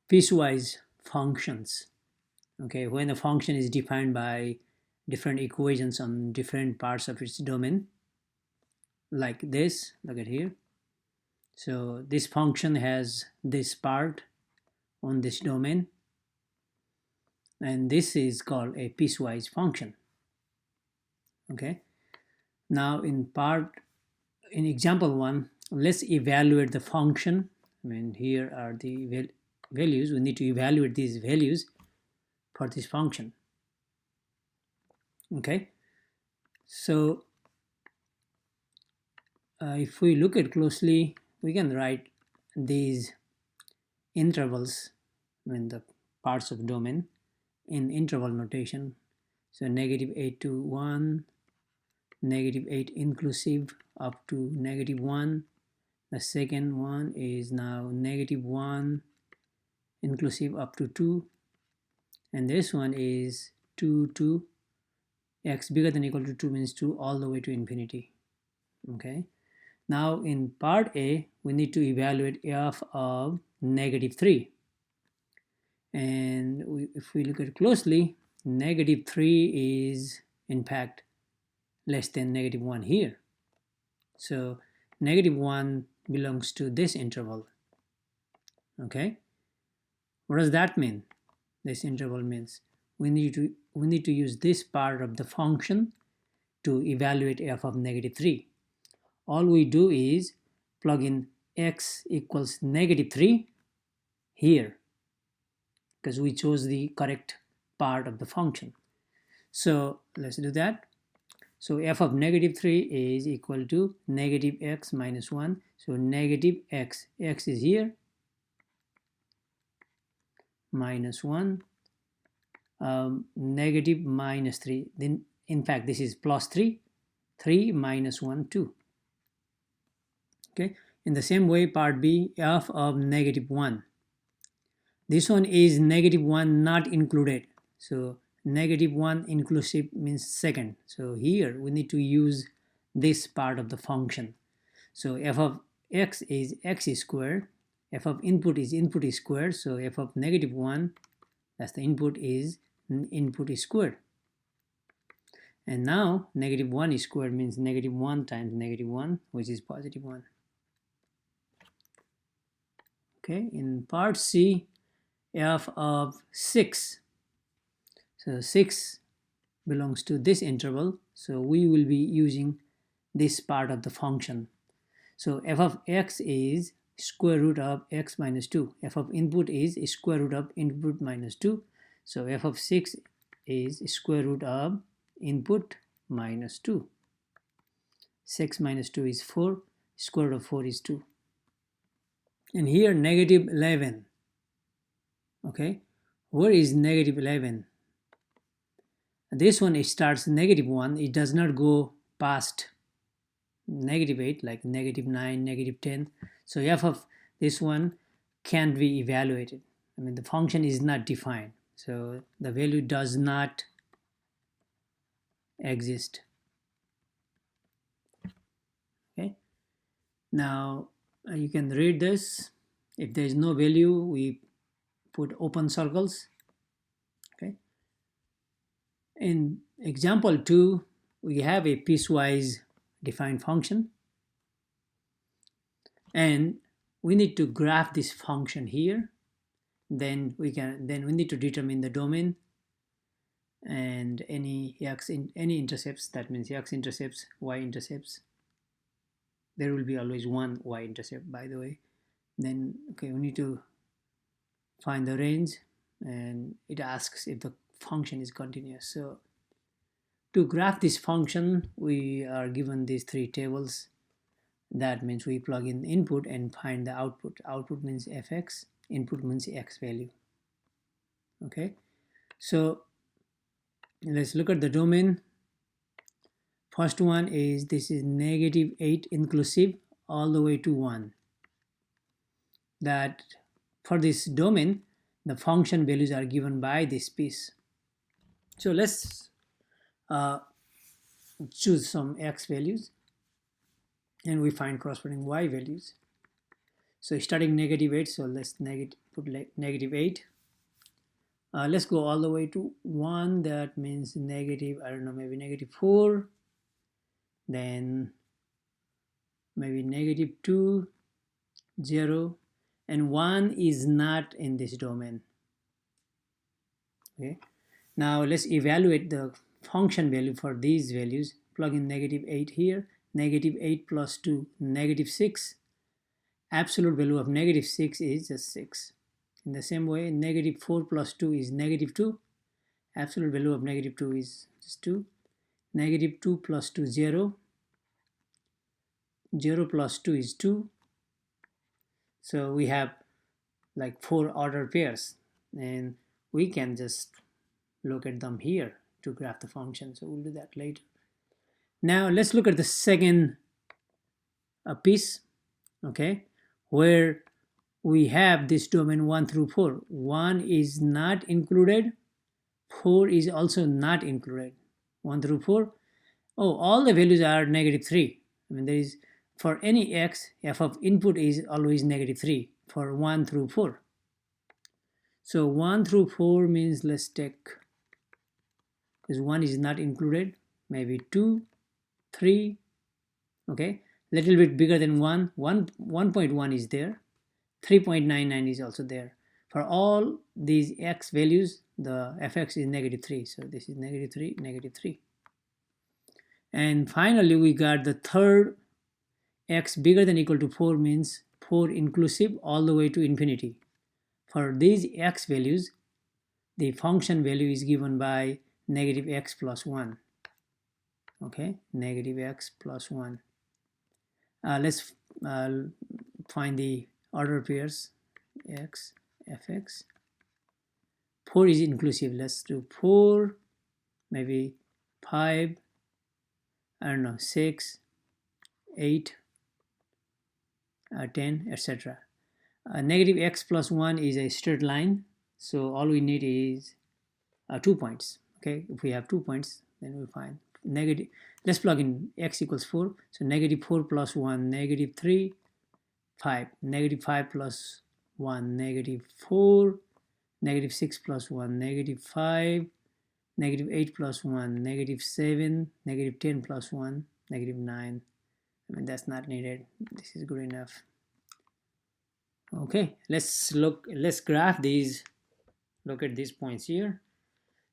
piecewise functions. Okay, when a function is defined by different equations on different parts of its domain, like this, look at here. So this function has this part on this domain, and this is called a piecewise function. Okay, now in example 1, let's evaluate the function. I mean, here are the values. We need to evaluate these values for this function. Okay, so if we look at closely, we can write these intervals, I mean the parts of domain, in interval notation. So -8 to 1, -8 inclusive up to -1. The second one is now -1 inclusive up to 2, and this one is 2 to x bigger than or equal to 2 means 2 all the way to infinity. Okay, now in part A we need to evaluate f of -3, and if we look at closely, -3 is in fact less than -1 here. So -1 belongs to this interval. Okay, what does that mean? This interval means we need to use this part of the function to evaluate f of -3. All we do is plug in x equals -3 here, because we chose the correct part of the function. So let's do that. So f of -3 is equal to -x minus 1. So -x, x is here, minus 1, negative minus 3. Then in fact this is plus 3. 3 minus 1, 2. Okay. In the same way, part B, f of -1. This one is -1 not included. So -1 inclusive means second. So here we need to use this part of the function. So f of x is x squared. F of input is input squared. So f of -1, that's the input, is input squared. And now -1 squared means -1 times -1, which is +1. Okay, in part C, f of 6. So 6 belongs to this interval, so we will be using this part of the function. So f of x is square root of x minus 2. F of input is square root of input minus 2. So f of 6 is square root of input minus 2. 6 minus 2 is 4. Square root of 4 is 2. And here -11. Okay, where is -11? This one, it starts -1. It does not go past -8, like -9, -10. So f of this one can't be evaluated. I mean, the function is not defined, so the value does not exist. Okay, now you can read this. If there is no value, we put open circles. Okay, in example 2, we have a piecewise defined function, and we need to graph this function here. Then we need to determine the domain and any intercepts. That means x intercepts, y intercepts. There will be always one y intercept, by the way. Then okay, we need to find the range, and it asks if the function is continuous. So to graph this function, we are given these 3 tables. That means we plug in input and find the output. Output means fx, input means x value. Okay, so let's look at the domain. First one is, this is -8 inclusive all the way to 1. That for this domain, the function values are given by this piece. So let's choose some x values, and we find corresponding y values. So starting -8, so let's put like -8. Let's go all the way to 1. That means negative, I don't know, maybe -4. Then maybe -2, 0, and 1 is not in this domain. Okay. Now let's evaluate the function value for these values. Plug in -8 here. -8 plus 2, -6. Absolute value of -6 is just 6. In the same way, -4 plus 2 is -2. Absolute value of -2 is just 2. -2 plus 2, 0. 0 plus 2 is 2. So we have like 4 ordered pairs, and we can just look at them here to graph the function. So we'll do that later. Now let's look at the second piece, okay, where we have this domain 1 through 4. 1 is not included, 4 is also not included. 1 through 4, oh, all the values are -3. I mean, there is, for any x, f of input is always -3 for 1 through 4. So 1 through 4 means, let's take, because 1 is not included, maybe 2, 3, okay, little bit bigger than 1, 1.1 is there, 3.99 is also there. For all these x values, the fx is -3, so this is -3, -3. And finally, we got the third x bigger than equal to 4 means 4 inclusive all the way to infinity. For these x values, the function value is given by -x plus 1. Okay, -x plus 1. Let's find the order pairs. X, fx. 4 is inclusive. Let's do 4, maybe 5, I don't know, 6, 8, 10, etc. -x plus 1 is a straight line, so all we need is 2 points. Okay, if we have 2 points, then we'll find negative. Let's plug in x equals 4, so -4 plus 1, -3, 5, -5 plus 1, -4, -6 plus 1, -5, -8 plus 1, -7, -10 plus 1, -9. I mean, that's not needed. This is good enough. Okay, let's graph these. Look at these points here.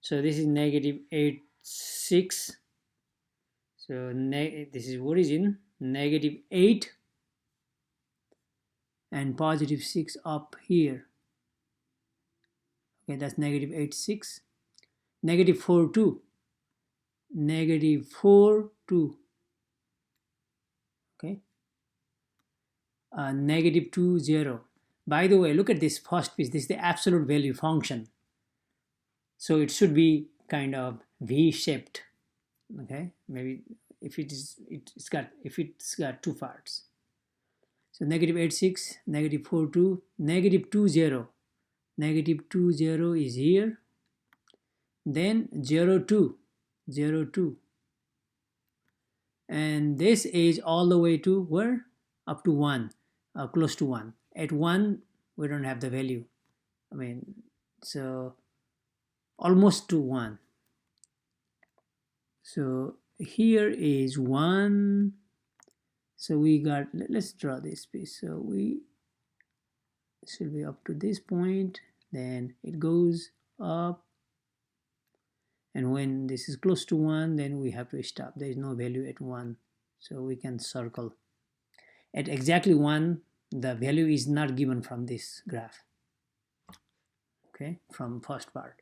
So this is -8, 6. So this is origin, -8 and +6 up here. Okay, that's -8, 6. -4, 2. -4, 2. Okay. -2, 0. By the way, look at this first piece. This is the absolute value function. So it should be kind of V-shaped. Okay, maybe if it's got 2 parts. So -8, 6, -4, 2, -2, 0. -2, 0 is here. Then 0, 2, 0, 2. And this is all the way to where? Up to 1, close to 1. At 1, we don't have the value. I mean, so almost to 1. So here is 1. So we got, let's draw this piece. So we should be up to this point. Then it goes up. And when this is close to 1, then we have to stop. There is no value at 1. So we can circle. At exactly 1, the value is not given from this graph. Okay, from first part.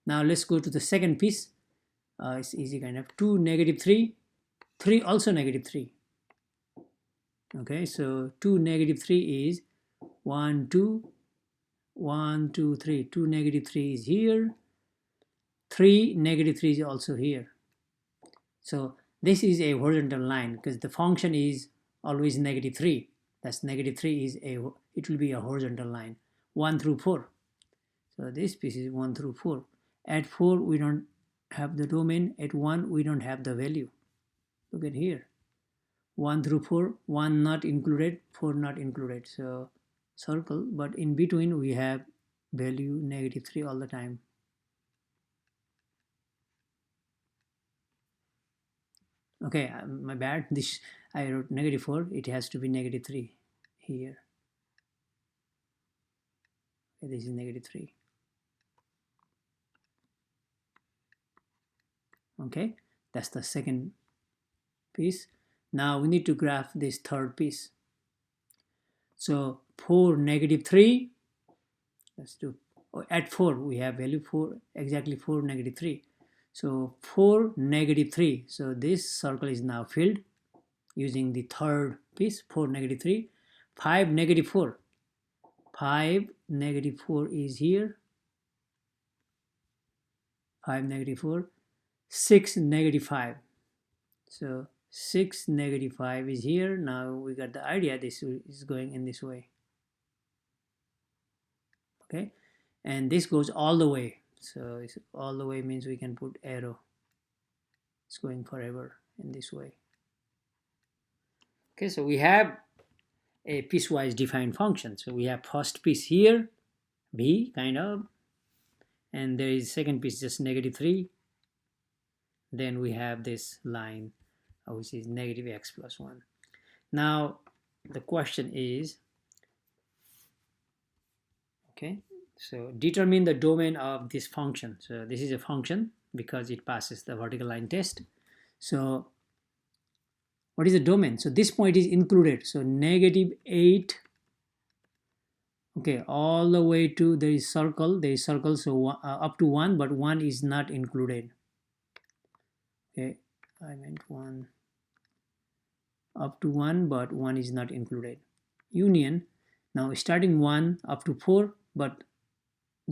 Now let's go to the second piece. It's easy kind of. 2, -3. 3 also -3. Okay, so 2, -3 is 1, 2, 1, 2, 3. 2, -3 is here. 3, -3 is also here. So this is a horizontal line because the function is always -3. That's -3 is it will be a horizontal line. 1 through 4. So this piece is 1 through 4. At 4 we don't have the domain. At 1 we don't have the value. Look at here. 1 through 4, 1 not included, 4 not included. So circle, but in between we have value -3 all the time. Okay, my bad. This I wrote -4. It has to be -3 here. Okay, this is -3. Okay, that's the second piece. Now we need to graph this third piece. So for -3, let's do at 4 we have value 4, exactly 4 -3. So 4 -3. So this circle is now filled using the third piece, 4 -3. 5 -4. 5 -4 is here. 5 -4. 6 -5. So 6 -5 is here. Now we got the idea. This is going in this way. Okay, and this goes all the way. So it's all the way means we can put arrow. It's going forever in this way. Okay, so we have a piecewise defined function. So we have first piece here, b kind of, and there is second piece just -3. Then we have this line which is -x plus 1. Now the question is, okay, so determine the domain of this function. So this is a function because it passes the vertical line test. So what is the domain? So this point is included. So -8, okay, all the way to there is circle. So up to 1, but 1 is not included. Okay, I meant 1. Up to 1, but 1 is not included. Union, now starting 1 up to 4, but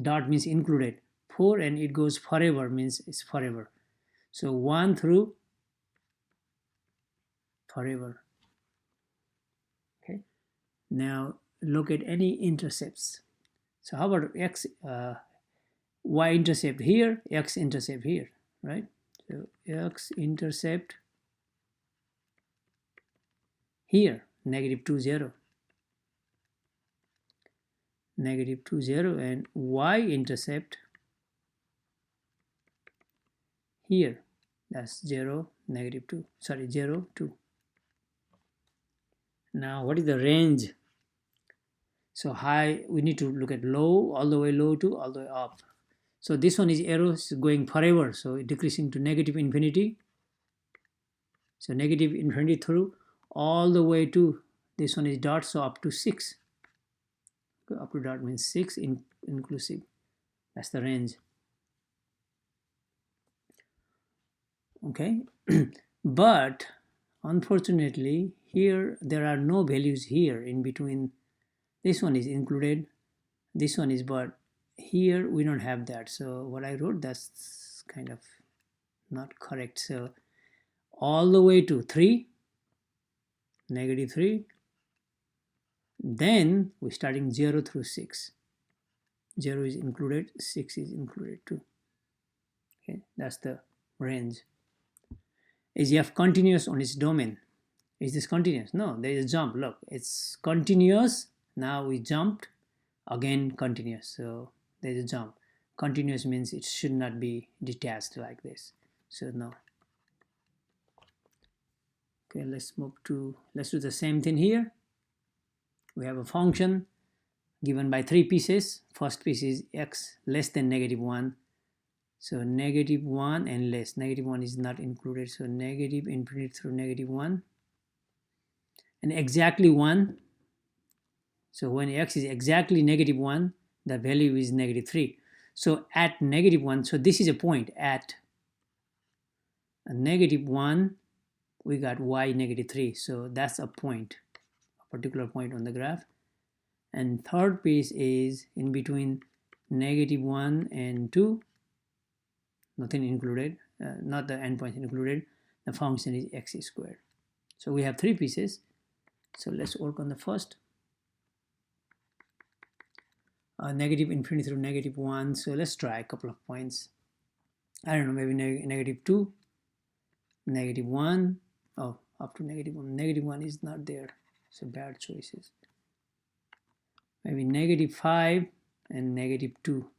dot means included. 4 and it goes forever means it's forever. So 1 through forever. Okay, now look at any intercepts. So how about x, y-intercept here, x-intercept here, right? So x-intercept here, -2, 0. -2, 0, and y-intercept here, that's 0, -2, sorry, 0, 2. Now what is the range? So high, we need to look at low, all the way low to all the way up. So this one is arrows going forever, so decreasing to -infinity. So -infinity through all the way to, this one is dot, so up to 6. Up to dot means 6 inclusive. That's the range. Okay, but unfortunately here there are no values here in between. This one is included, this one is, but here we don't have that. So what I wrote, that's kind of not correct. So all the way to 3, -3, then we're starting 0 through 6. 0 is included, 6 is included too. Okay, that's the range. Is f continuous on its domain? Is this continuous? No, there is a jump. Look, it's continuous. Now we jumped, again continuous. So there is a jump. Continuous means it should not be detached like this. So no. Okay, let's do the same thing here. We have a function given by 3 pieces. First piece is x less than -1. So -1 and less. -1 is not included. So -infinity through -1. And exactly 1. So when x is exactly -1, the value is -3. So at -1, so this is a point. At a -1, we got y -3. So that's a point, a particular point on the graph. And third piece is in between -1 and 2. Nothing included, not the endpoint included. The function is x squared. So we have 3 pieces. So let's work on the first. -infinity through -1. So let's try a couple of points. I don't know, maybe -2, -1. Oh, up to -1. -1 is not there. So bad choices. maybe -5 and -2,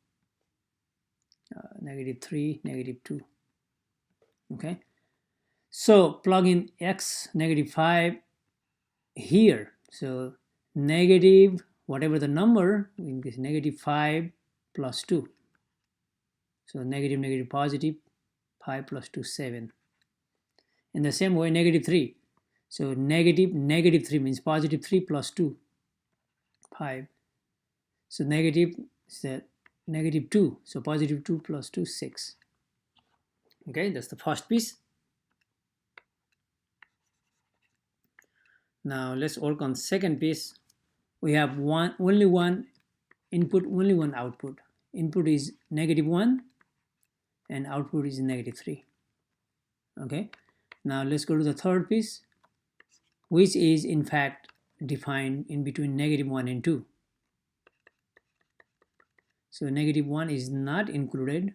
-3, -2. Okay, so plug in x -5 here. So negative whatever the number, in this -5 plus 2. So negative, negative, positive, 5 plus 2, 7. In the same way, -3. So negative, -3 means positive 3 plus 2, 5. So negative is that -2. So positive 2 plus 2, 6. Okay, that's the first piece. Now let's work on second piece. We have only one input, only one output. Input is -1 and output is -3. Okay, now let's go to the third piece, which is in fact defined in between -1 and 2. So -1 is not included,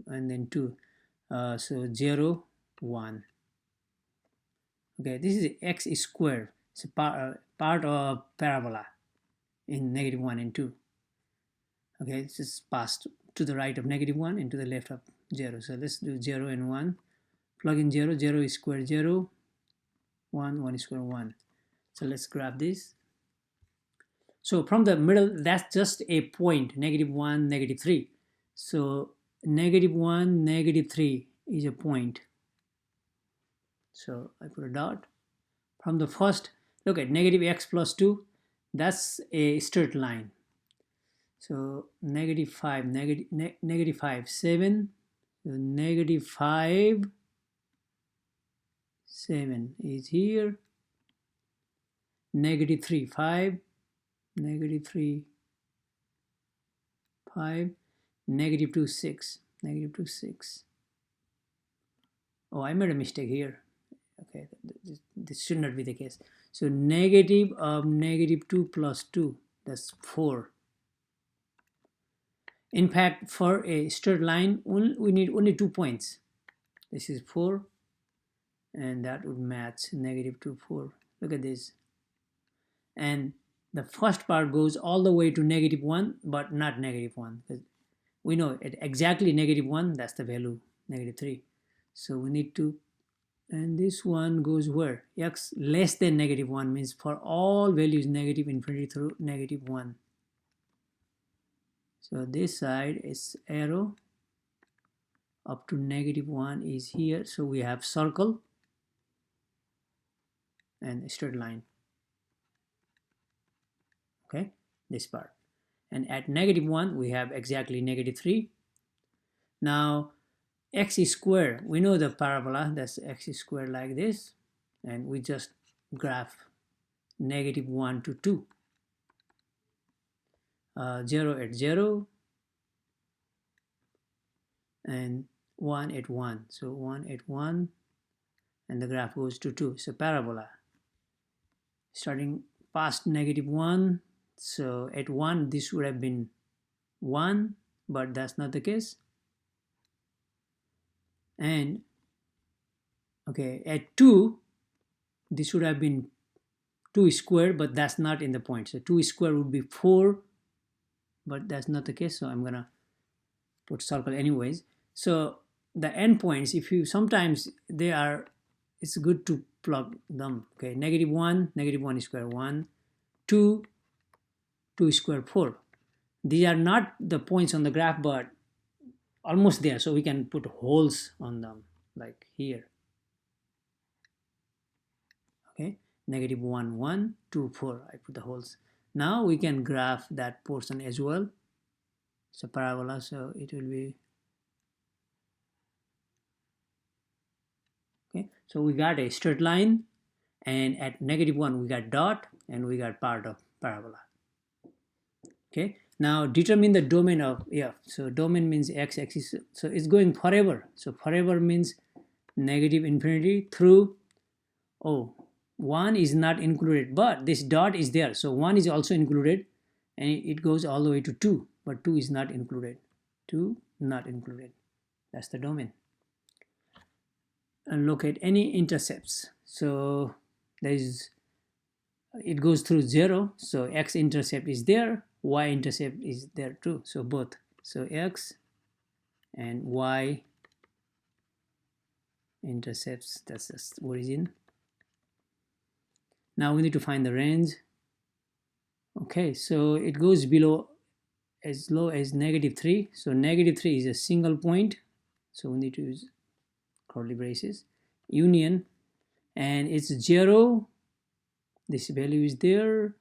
and then 2. So 0, 1. Okay, this is x squared. It's a part of parabola in -1 and 2. Okay, this is passed to the right of -1 and to the left of 0. So let's do 0 and 1. Plug in 0, 0 is squared 0, 1, 1 is squared 1. So let's graph this. So from the middle, that's just a point, -1, -3. So -1, -3 is a point. So I put a dot. From the first, look at -x plus 2, that's a straight line. So -5, -5, 7, so -5, 7 is here, -3, 5, -3, 5, -2, 6, -2, 6. Oh, I made a mistake here. Okay, this should not be the case. So negative of -2 plus 2, that's 4. In fact, for a straight line, we need only 2 points. This is 4, and that would match -2, 4. Look at this. And the first part goes all the way to -1, but not -1. Because we know at exactly -1, that's the value, -3. So we need to, and this one goes where? X less than -1 means for all values -infinity through -1. So this side is arrow up to -1 is here. So we have circle and a straight line. Okay, this part. And at -1, we have exactly -3. Now, x squared, we know the parabola, that's x squared like this. And we just graph -1 to 2. 0 at 0, and 1 at 1. So 1 at 1, and the graph goes to 2. So parabola. Starting past -1, so at 1, this would have been 1, but that's not the case. And, okay, at 2, this would have been 2 squared, but that's not in the point. So 2 squared would be 4, but that's not the case. So I'm going to put circle anyways. So the endpoints, if you sometimes they are, it's good to plug them. Okay, -1, -1 squared 1, 2, 2 squared 4. These are not the points on the graph, but almost there. So we can put holes on them, like here. Okay, -1, 1, 2, 4. I put the holes. Now we can graph that portion as well. It's a parabola, so it will be. Okay, so we got a straight line, and at -1 we got dot, and we got part of parabola. Okay, now determine the domain of f. So domain means x-axis, so it's going forever. So forever means -infinity through, 1 is not included, but this dot is there. So 1 is also included, and it goes all the way to 2, but 2 is not included. 2 not included. That's the domain. And locate any intercepts. So there is it goes through 0, so x-intercept is there, y-intercept is there too, so both. So x and y intercepts, that's the origin. Now we need to find the range. Okay, so it goes below as low as -3, so -3 is a single point, so we need to use curly braces, union, and it's 0, this value is there,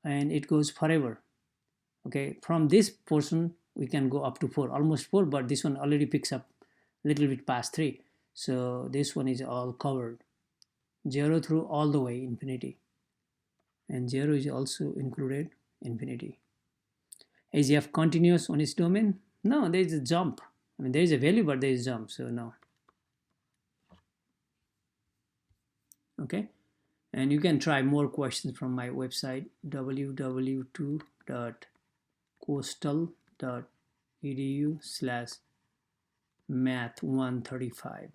and it goes forever. Okay, from this portion we can go up to 4, almost 4, but this one already picks up a little bit past 3, so this one is all covered, 0 through all the way infinity, and 0 is also included infinity. Is f continuous on its domain? No, there is a jump. I mean, there is a value, but there is a jump, so no. Okay, and you can try more questions from my website www.coastal.edu/math135.